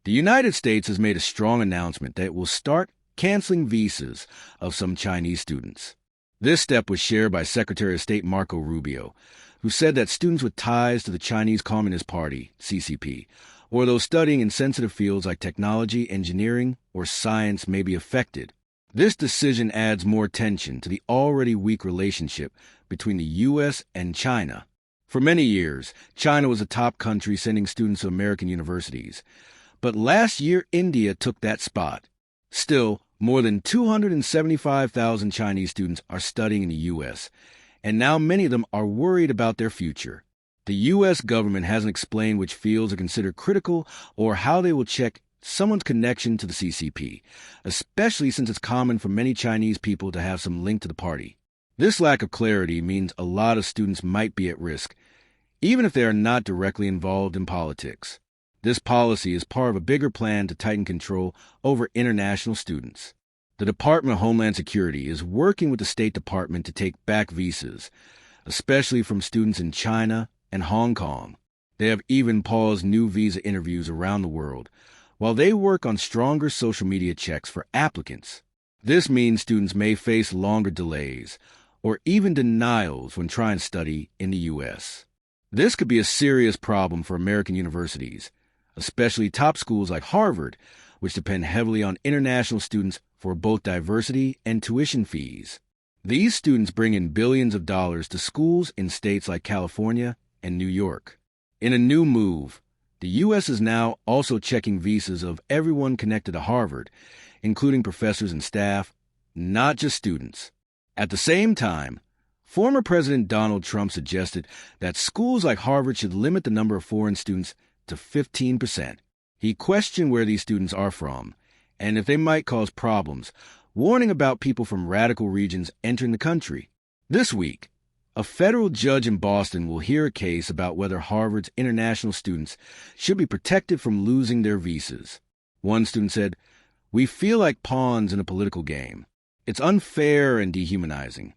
The United States has made a strong announcement that it will start canceling visas of some Chinese students. This step was shared by Secretary of State Marco Rubio, who said that students with ties to the Chinese Communist Party, CCP, or those studying in sensitive fields like technology, engineering, or science may be affected. This decision adds more tension to the already weak relationship between the U.S. and China. For many years, China was a top country sending students to American universities. But last year, India took that spot. Still, more than 275,000 Chinese students are studying in the U.S., and now many of them are worried about their future. The U.S. government hasn't explained which fields are considered critical or how they will check someone's connection to the CCP, especially since it's common for many Chinese people to have some link to the party. This lack of clarity means a lot of students might be at risk, even if they are not directly involved in politics. This policy is part of a bigger plan to tighten control over international students. The Department of Homeland Security is working with the State Department to take back visas, especially from students in China and Hong Kong. They have even paused new visa interviews around the world, while they work on stronger social media checks for applicants. This means students may face longer delays, or even denials when trying to study in the U.S. This could be a serious problem for American universities, especially top schools like Harvard, which depend heavily on international students for both diversity and tuition fees. These students bring in billions of dollars to schools in states like California and New York. In a new move, the U.S. is now also checking visas of everyone connected to Harvard, including professors and staff, not just students. At the same time, former President Donald Trump suggested that schools like Harvard should limit the number of foreign students to 15%. He questioned where these students are from, and if they might cause problems, warning about people from radical regions entering the country. This week, a federal judge in Boston will hear a case about whether Harvard's international students should be protected from losing their visas. One student said, "We feel like pawns in a political game. It's unfair and dehumanizing."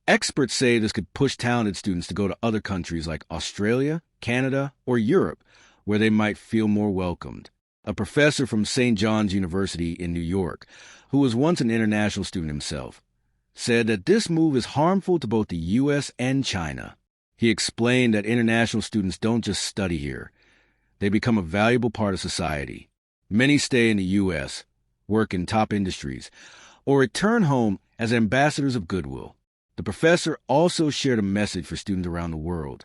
Experts say this could push talented students to go to other countries like Australia, Canada, or Europe, where they might feel more welcomed. A professor from St. John's University in New York, who was once an international student himself, said that this move is harmful to both the U.S. and China. He explained that international students don't just study here. They become a valuable part of society. Many stay in the U.S., work in top industries, or return home as ambassadors of goodwill. The professor also shared a message for students around the world.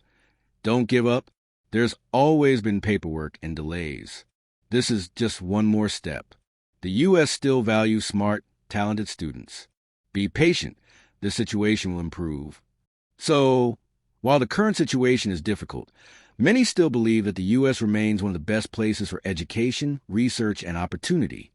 Don't give up. There's always been paperwork and delays. This is just one more step. The U.S. still values smart, talented students. Be patient. This situation will improve. So, while the current situation is difficult, many still believe that the U.S. remains one of the best places for education, research, and opportunity.